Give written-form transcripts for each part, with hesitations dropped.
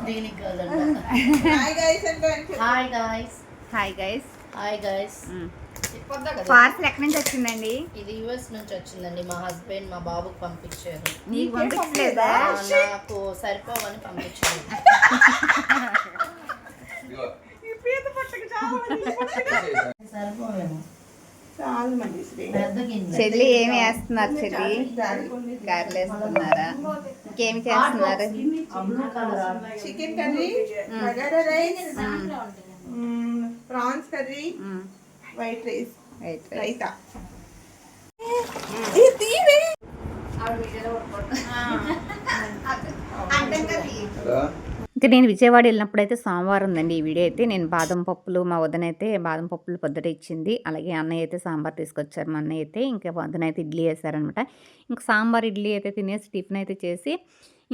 దీనికి కాదండి. Hi guys. Parcel ఎక్కడి నుంచి వచ్చిందండి? ఇది యుఎస్ నుంచి వచ్చిందండి. మా హస్బెండ్ మా బాబుకి పంపించారు. నీకు పంపించలేదా? నాకు సరిపోవని పంపించారు. సరిపోవేమో. చెల్లి ఏమి వేస్తున్నారు? చెల్లి గారెలు వేస్తున్నారా? ఇంకేమి చేస్తున్నారు? Chicken curry, bagara rice, prawns curry, white rice, raita. ఇంకా నేను విజయవాడ వెళ్ళినప్పుడైతే సోమవారం ఉందండి ఈ వీడియో అయితే. నేను బాదం పప్పులు, మా వదిన అయితే బాదం పప్పులు పొద్దుట ఇచ్చింది. అలాగే అన్నయ్య అయితే సాంబార్ తీసుకొచ్చారు. మా అన్నయ్య అయితే ఇంకా వదిన అయితే ఇడ్లీ వేసారనమాట. ఇంకా సాంబార్ ఇడ్లీ అయితే తినేసి టిఫిన్ అయితే చేసి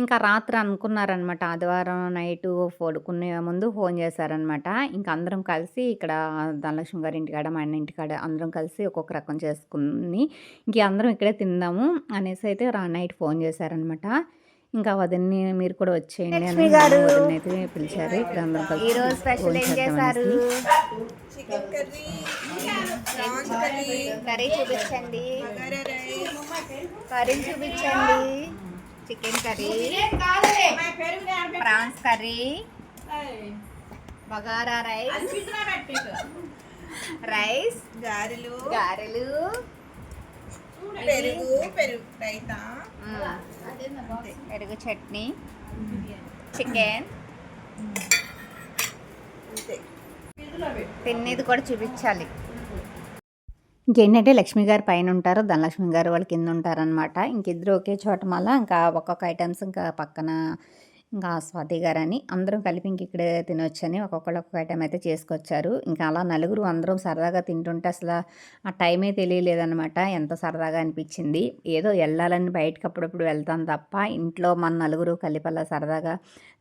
ఇంకా రాత్రి అనుకున్నారనమాట. ఆదివారం నైటు పడుకునే ముందు ఫోన్ చేశారనమాట. ఇంకా అందరం కలిసి ఇక్కడ ధనలక్ష్మి గారి ఇంటికాడ, మా అన్న ఇంటికాడ అందరం కలిసి ఒక్కొక్క రకం చేసుకుని ఇంక అందరం ఇక్కడే తిందాము అనేసి అయితే నైట్ ఫోన్ చేశారనమాట. ఇంకా వదిన్ని మీరు కూడా వచ్చేయండి అని వదిన్ని అయితే పిలిచారు. ఇక్కడ అందరం కలిసి ఈరోజు స్పెషల్ ఏం చేశారు? చికెన్ కర్రీ, ప్రాన్స్ కర్రీ చూపించండి. కర్రీ చూపించండి. Chicken curry, prawns curry, bagara rice, గారెలు, పెరుగు రైతా, పెరుగు చట్నీ, చికెన్. తినేది కూడా చూపించాలి. ఇంకేంటంటే లక్ష్మి గారు పైన ఉంటారు, ధనలక్ష్మి గారు వాళ్ళు కింద ఉంటారనమాట. ఇంకిద్దరు ఒకే చోట మళ్ళీ ఇంకా ఒక్కొక్క ఐటమ్స్ ఇంకా పక్కన ఇంకా స్వాతి గారు అని అందరం కలిపి ఇంక ఇక్కడే తినొచ్చని ఒక్కొక్కళ్ళు ఒక్కొక్క ఐటమ్ అయితే చేసుకొచ్చారు. ఇంకా అలా నలుగురు అందరం సరదాగా తింటుంటే అసలు ఆ టైమే తెలియలేదనమాట. ఎంత సరదాగా అనిపించింది. ఏదో వెళ్ళాలని బయటకు అప్పుడప్పుడు వెళ్తాం తప్ప ఇంట్లో మన నలుగురు కలిపి అలా సరదాగా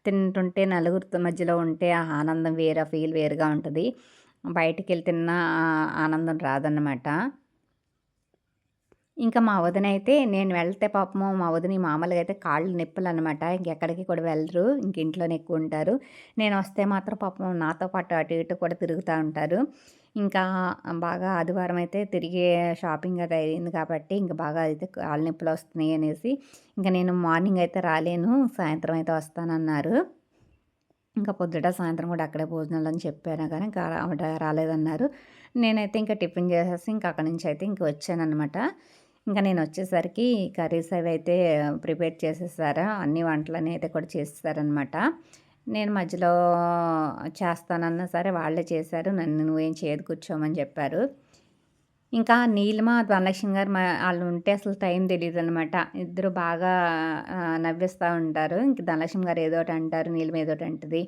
తింటుంటే నలుగురు మధ్యలో ఉంటే ఆ ఆనందం వేరే, ఫీల్ వేరుగా ఉంటుంది. బయటికి వెళ్ళి తిన్న ఆనందం రాదన్నమాట. ఇంకా మా వదిన అయితే నేను వెళ్తే పాపము మా వదిన మామూలుగా అయితే కాళ్ళు నొప్పులు అనమాట. ఇంకెక్కడికి కూడా వెళ్ళరు, ఇంక ఇంట్లోనే ఎక్కువ ఉంటారు. నేను వస్తే మాత్రం పాపం నాతో పాటు అటు ఇటు కూడా తిరుగుతూ ఉంటారు. ఇంకా బాగా ఆదివారం అయితే తిరిగే షాపింగ్ అది అయింది కాబట్టి ఇంకా బాగా అయితే కాళ్ళు నొప్పులు వస్తున్నాయి అనేసి ఇంకా నేను మార్నింగ్ అయితే రాలేను, సాయంత్రం అయితే వస్తానన్నారు. ఇంకా పొద్దుట సాయంత్రం కూడా అక్కడే భోజనాలు అని చెప్పాను కానీ ఇంకా ఆవిడ రాలేదన్నారు. నేనైతే ఇంకా టిఫిన్ చేసేసి ఇంకా అక్కడి నుంచి అయితే ఇంక వచ్చానమాట. ఇంకా నేను వచ్చేసరికి కర్రీస్ అవి అయితే ప్రిపేర్ చేసేసారా, అన్ని వంటలని అయితే కూడా చేసేసారనమాట. నేను మధ్యలో చేస్తానన్నా సరే వాళ్ళే చేశారు. నన్ను నువ్వేం చేయదు కూర్చోమని చెప్పారు. ఇంకా నీలిమ, ధనలక్ష్మి గారు వాళ్ళు ఉంటే అసలు టైం తెలియదు అనమాట. ఇద్దరు బాగా నవ్విస్తూ ఉంటారు. ఇంక ధనలక్ష్మి గారు ఏదో ఒకటి అంటారు, నీలిమ ఏదో ఒకటి అంటుంది.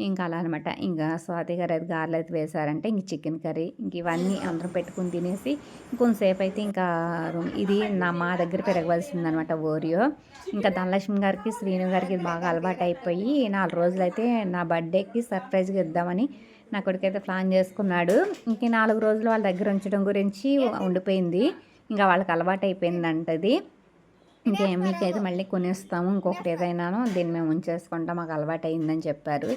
ఇంకా అలా అనమాట. ఇంకా స్వాతి గారు అయితే గారెలు అయితే వేశారంటే ఇంక చికెన్ కర్రీ ఇంక ఇవన్నీ అందరం పెట్టుకుని తినేసి ఇంకొంతసేపు అయితే ఇంకా ఇది మా దగ్గర పెరగవలసింది అనమాట ఓరియో. ఇంకా ధనలక్ష్మి గారికి, శ్రీను గారికి ఇది బాగా అలవాటు అయిపోయి 4 రోజులు అయితే నా బర్త్డేకి సర్ప్రైజ్గా ఇద్దామని నా కొడుకైతే ప్లాన్ చేసుకున్నాడు. ఇంక 4 రోజులు వాళ్ళ దగ్గర ఉంచడం గురించి ఉండిపోయింది. ఇంకా వాళ్ళకి అలవాటు అయిపోయిందంటది. మీకైతే మళ్ళీ కొనేస్తాము, ఇంకొకటి ఏదైనాను దీన్ని మేము ఉంచేసుకుంటాం, మాకు అలవాటు అయిందని చెప్పారు.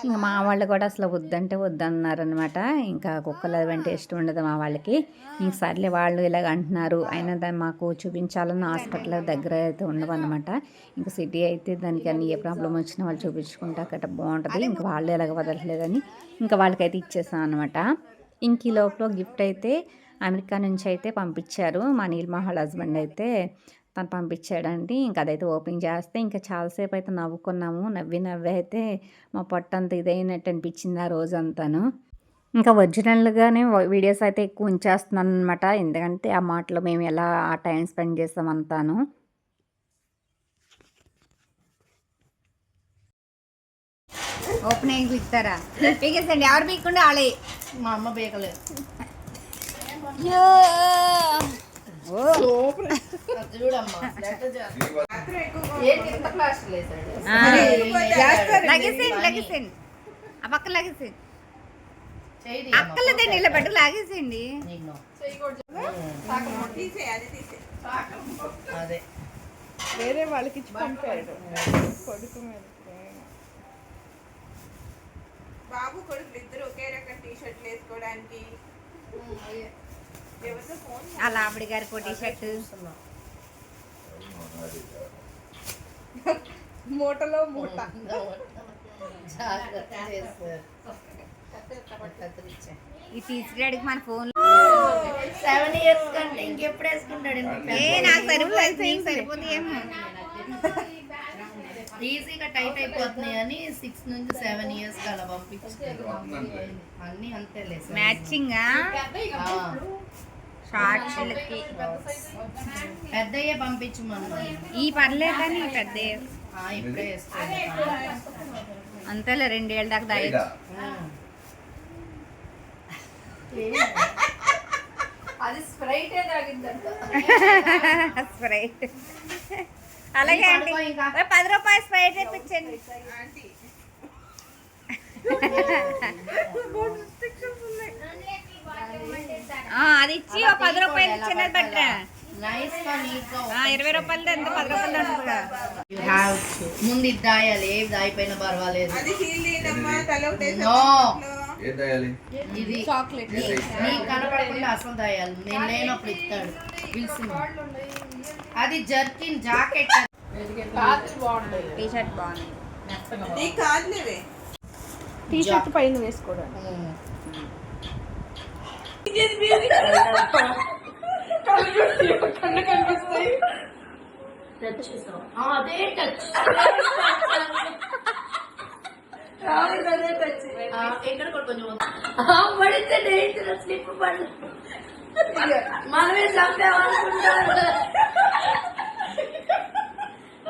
ఇంకా మా వాళ్ళు కూడా అసలు వద్దంటే వద్దన్నారనమాట. ఇంకా కుక్కలు అవంటే ఇష్టం ఉండదు మా వాళ్ళకి. ఇంక సర్లే వాళ్ళు ఇలాగ అంటున్నారు అయినా దాన్ని మాకు చూపించాలన్న హాస్పిటల్ దగ్గర అయితే ఉండవన్నమాట. ఇంకా సిటీ అయితే దానికి అన్ని ఏ ప్రాబ్లం వచ్చినా వాళ్ళు చూపించుకుంటే అక్కడ బాగుంటుంది. ఇంకా వాళ్ళు ఎలాగ వదలట్లేదని ఇంకా వాళ్ళకైతే ఇచ్చేసాం అనమాట. ఇంక ఈ లోపల గిఫ్ట్ అయితే అమెరికా నుంచి అయితే పంపించారు. మా నీలిమ వాళ్ళ హస్బెండ్ అయితే తను పంపించాడండి. ఇంకా అదైతే ఓపెన్ చేస్తే ఇంకా చాలాసేపు అయితే నవ్వుకున్నాము. నవ్వి అయితే మా పొట్టంతా ఇదైనట్టు అనిపించింది ఆ రోజంతాను. ఇంకా ఒరిజినల్గానే వీడియోస్ అయితే ఎక్కువ ఉంచేస్తున్నాను అనమాట. ఎందుకంటే ఆ మాటలో మేము ఎలా ఆ టైం స్పెండ్ చేస్తామంతాను. ఓపెన్ అయ్యి ఇస్తారా? పీకేసండి, ఎవరు పీకుండా ఆలే. మా అమ్మ బేకలేదు. లాగేసేయండి, ఆ పక్క లాగేసేయండి, అక్కలదే నిలబెట్టు లాగేసేయండి. వేరే వాళ్ళకి ఇచ్చి పంపాడు కొడుకు మీద. బాబు కొడుకులు ఇద్దరు ఒకే రకం టీ షర్ట్లు వేసుకోవడానికి. ఎవరితో ఫోన్ అలా ఆవిడ గారి టీ షర్ట్ మూటలో మూట. జాగ్రత్త చేస్తారు. ఈ తీసుకురాడికి మన ఫోన్ 7 years కంటే ఇంకెప్పుడు వేసుకుంటాడు? నాకు సరిపోతుంది ఏమో. ఈజీగా టైట్ అయిపోతున్నాయి అని 6 నుంచి 7 years అలా పంపించారు. అన్ని అంతే లేదు. మ్యాచింగ్ షార్ట్స్లకి పెద్దయ్యే పంపించు మనం. ఈ పర్లేదు కానీ పెద్ద ఇప్పుడే వేసుకోండి. అంతేలే 2 ఏళ్ళ దాకా దాయచ్చు. అది స్ప్రైట్ తాగిందంట. స్ప్రైట్ అలాగే అండి. 10 రూపాయలు స్ప్రైట్ ఇప్పించండి. అది ఇచ్చి 10 రూపాయలు చిన్నది పెట్టా. 20 రూపాయలది ఎంత 10 రూపాయలు ఉంటుంది కదా. ముందు ఇది దాయాలి. ఏవి దాయిపోయినా పర్వాలేదు. ఇది చాక్లెట్ నీకు కనపడకుండా అసలు దాయాలి. నేను లేనప్పుడు ఇస్తాడు పిలిచి. అది జర్కిన్ జాకెట్. టీ షర్ట్ బాగుంది. టీ షర్ట్ పైన వేసుకోవడం. కన్ను కనిపిస్తాయి. అదే టచ్. ఎక్కడ కొంచెం పడితే స్లిప్ పడి మనమే చంపామనుకుంటారు.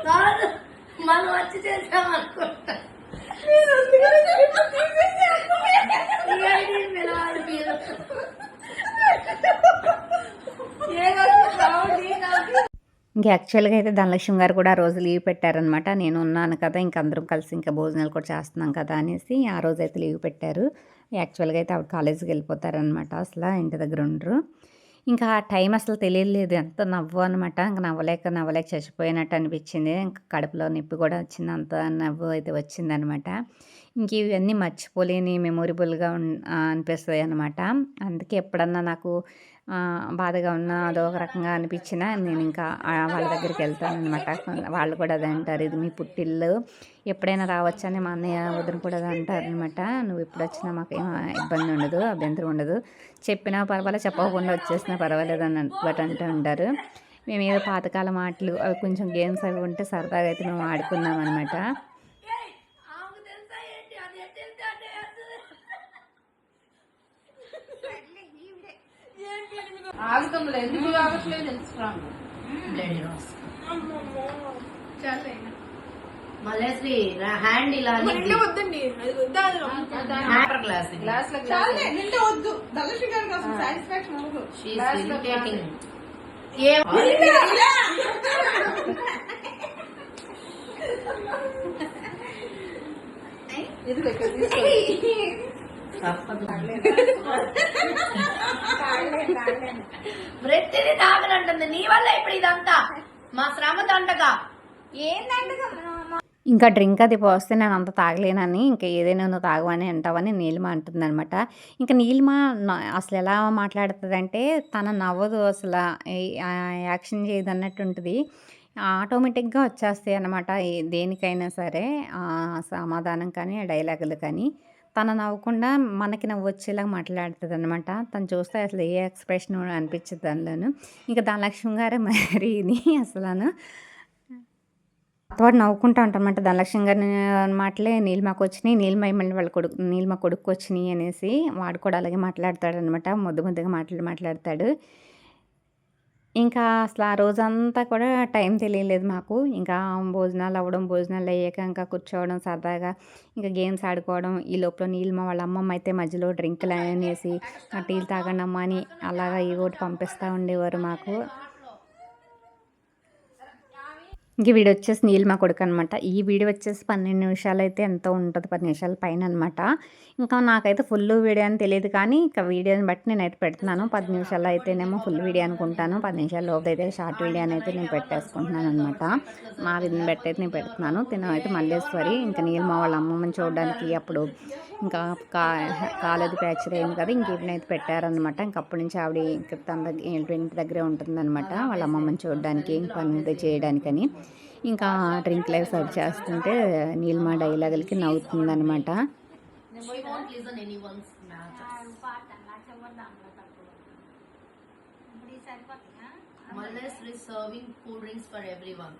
కాదు మనం వచ్చి చేసామనుకుంటా. ఇంకా యాక్చువల్గా అయితే ధనలక్ష్మి గారు కూడా ఆ రోజు లీవ్ పెట్టారనమాట. నేను ఉన్నాను కదా, ఇంక అందరం కలిసి ఇంకా భోజనాలు కూడా చేస్తున్నాం కదా అనేసి ఆ రోజు అయితే లీవ్ పెట్టారు. యాక్చువల్గా అయితే ఆవిడ కాలేజీకి వెళ్ళిపోతారనమాట. అసలు ఇంటి దగ్గర ఉండరు. ఇంకా టైం అసలు తెలియలేదు. ఎంత నవ్వు అనమాట. ఇంకా నవ్వలేక చచ్చిపోయినట్టు అనిపించింది. ఇంకా కడుపులో నొప్పి కూడా వచ్చింది. అంత నవ్వు అయితే వచ్చిందనమాట. ఇంక ఇవన్నీ మర్చిపోలేని మెమొరబుల్గా అనిపిస్తాయి అనమాట. అందుకే ఎప్పుడన్నా నాకు బాధగా ఉన్నా అదొక రకంగా అనిపించినా నేను ఇంకా వాళ్ళ దగ్గరికి వెళ్తాను అనమాట. వాళ్ళు కూడా అది అంటారు, ఇది మీ పుట్టిల్లు, ఎప్పుడైనా రావచ్చని మా అన్నయ్య వదిన కూడా అది అంటారు అనమాట. నువ్వు ఎప్పుడు వచ్చినా మాకు ఏం ఇబ్బంది ఉండదు, అభ్యంతరం ఉండదు, చెప్పినా పర్వాలేదు, చెప్పకుండా వచ్చేసినా పర్వాలేదు అని బట్ అంటూ ఉంటారు. మేము ఏదో పాతకాల మాటలు అవి కొంచెం గేమ్స్ అవి ఉంటే సరదాగా అయితే మేము ఆడుకున్నాం అనమాట. మలేశ్రీ హ్యాండ్ ఇలా వద్దండి వద్దు. ధనలక్ష్మి గారి కోసం సాటిస్ఫాక్షన్ అవ్వదు. ప్రతిదీ తాగనంటుంది. నీ వల్ల ఇప్పుడు ఇదంతా మా శ్రమ దండగా. ఇంకా డ్రింక్ అది పోస్తే నేను అంత తాగలేనని, ఇంకా ఏదైనా నువ్వు తాగవని అంటావని నీలిమ అంటుంది అనమాట. ఇంకా నీలిమ అసలు ఎలా మాట్లాడుతుందంటే తన నవ్వదు, అసలు యాక్షన్ చేయదు అన్నట్టు ఉంటుంది. ఆటోమేటిక్గా వచ్చేస్తాయి అన్నమాట దేనికైనా సరే, సమాధానం కానీ డైలాగులు కానీ. తను నవ్వకుండా మనకి నవ్వు వచ్చేలాగా మాట్లాడుతుంది అనమాట. తను చూస్తే అసలు ఏ ఎక్స్ప్రెషన్ అనిపించదు దానిలోను. ఇంకా ధనలక్ష్మి గారే మరి ఇది అసలు అతవాడు నవ్వుకుంటా ఉంటారనమాట. ధనలక్ష్మి గారి మాటలే నీలిమకు వచ్చినాయి, మళ్ళీ వాళ్ళ నీలిమ కొడుకు వచ్చినాయి అనేసి వాడు కూడా అలాగే మాట్లాడతాడనమాట. ముద్దుగా మాట్లాడతాడు. ఇంకా అసలు ఆ రోజంతా కూడా టైం తెలియలేదు మాకు. ఇంకా భోజనాలు అయ్యాక ఇంకా కూర్చోవడం సరదాగా, ఇంకా గేమ్స్ ఆడుకోవడం. ఈ లోపల నీలిమ వాళ్ళ అమ్మమ్మ అయితే మధ్యలో డ్రింకులు అనేసి టీలు తాగండి అమ్మ అని అలాగా ఒకటి పంపిస్తూ ఉండేవారు మాకు. ఇంక వీడియో వచ్చేసి నీలిమ కొడుకు అనమాట. ఈ వీడియో వచ్చేసి 12 నిమిషాలు అయితే ఎంతో ఉంటుంది, 10 నిమిషాల పైన అనమాట. ఇంకా నాకైతే ఫుల్ వీడియో అని తెలియదు, కానీ ఇంకా వీడియోని బట్టి నేనైతే పెడుతున్నాను. 10 నిమిషాలు అయితేనేమో ఫుల్ వీడియో అనుకుంటాను, 10 నిమిషాల లోపు అయితే షార్ట్ వీడియో అయితే నేను పెట్టేసుకుంటున్నాను అనమాట. మా విధిని బట్టి అయితే నేను పెడుతున్నాను. తినైతే మల్లేశ్వరి ఇంకా నీలిమ వాళ్ళ అమ్మమ్మని చూడడానికి అప్పుడు ఇంకా కాలది ఫ్రాక్చర్ అయింది కదా, ఇంకెప్పుడైతే పెట్టారనమాట. ఇంకప్పటి నుంచి ఆవిడ ఇంక తన దగ్గర ఇంటి దగ్గరే ఉంటుందన్నమాట, వాళ్ళ అమ్మమ్మని చూడడానికి పని అయితే చేయడానికని. ఇంకా డ్రింక్ లైఫ్ సర్వ్ చేస్తుంటే Neelima డైలాగులకి నవ్వుతుందనమాట. Maleshri serving cool drinks for everyone.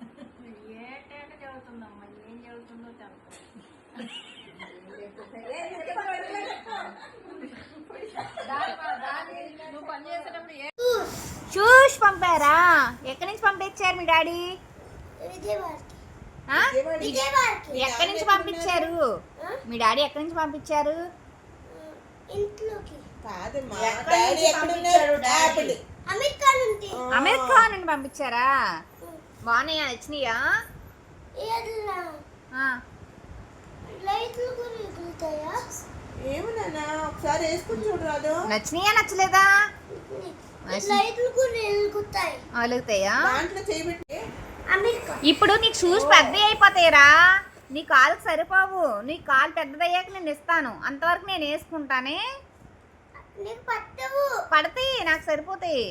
చూష్ పంపారా? ఎక్కడి నుంచి పంపించారు మీ డాడీ? ఎక్కడి నుంచి పంపించారు మీ డాడీ? ఎక్కడి నుంచి పంపించారు? అమెరికా నుండి పంపించారా? బాగున్నాయా? నచ్చినాయా? నచ్చినాయా నచ్చలేదా? వెలుగుతాయా? ఇప్పుడు నీకు షూస్ పెద్దవి అయిపోతాయిరా, నీ కాలుకి సరిపోవు. నీ కాలు పెద్దదయ్యాక నేను ఇస్తాను, అంతవరకు నేను వేసుకుంటానే. పడతాయి, నాకు సరిపోతాయి.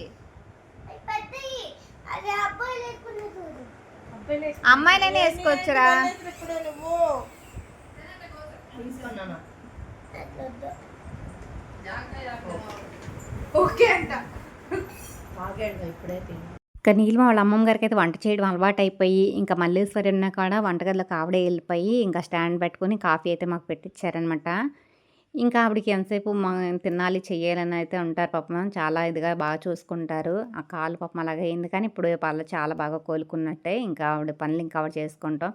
అమ్మాయిలైనా వేసుకోవచ్చురా. ఇంకా నీలిమ వాళ్ళ అమ్మమ్మ గారికి అయితే వంట చేయడం అలవాటు అయిపోయి, ఇంకా మల్లేశ్వరి అన్న కాడ వంటగదిలోకి ఆవిడే వెళ్ళిపోయి ఇంకా స్టాండ్ పెట్టుకుని కాఫీ అయితే మాకు పెట్టించారనమాట. ఇంకా ఆవిడకి ఎంతసేపు తినాలి చెయ్యాలని అయితే ఉంటారు పాపం, చాలా ఇదిగా బాగా చూసుకుంటారు. ఆ కాలు పాపం అలాగే అయింది, కానీ ఇప్పుడు వాళ్ళు చాలా బాగా కోలుకున్నట్టే. ఇంకా ఆవిడ పనులు ఇంకా ఆవిడ చేసుకుంటాం.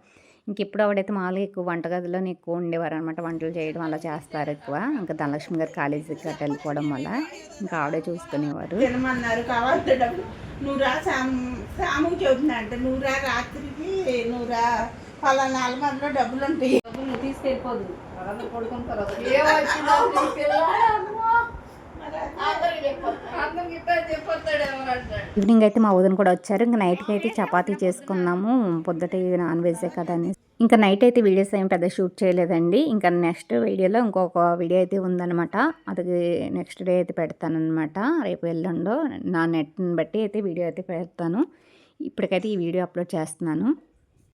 ఇంక ఇప్పుడు ఆవిడైతే మామూలుగా ఎక్కువ వంటగదిలోనే ఎక్కువ ఉండేవారు అనమాట, వంటలు చేయడం అలా చేస్తారు ఎక్కువ. ఇంకా ధనలక్ష్మి గారు కాలేజీకి గట్ట వెళ్ళిపోవడం వల్ల ఇంకా ఆవిడే చూసుకునేవారు. నువ్వు రా సాముకు చెబుతున్నా అంటే, నువ్వు రా రాత్రికి, నువ్వు రా పలానా అలమారిలో డబ్బులు ఉంటాయి, నువ్వు తీసుకెళ్ళిపోదు. ఈవినింగ్ అయితే మా వదిన కూడా వచ్చారు. ఇంకా నైట్కి అయితే చపాతీ చేసుకున్నాము, పొద్దుట నాన్ వెజే కదా అని. ఇంకా నైట్ అయితే వీడియోస్ ఏం పెద్ద షూట్ చేయలేదండి. ఇంకా నెక్స్ట్ వీడియోలో ఇంకొక వీడియో అయితే ఉందన్నమాట, అది నెక్స్ట్ డే అయితే పెడతానమాట. రేపు ఎల్లుండో నా నెట్ని బట్టి అయితే వీడియో అయితే పెడతాను. ఇప్పటికైతే ఈ వీడియో అప్లోడ్ చేస్తున్నాను.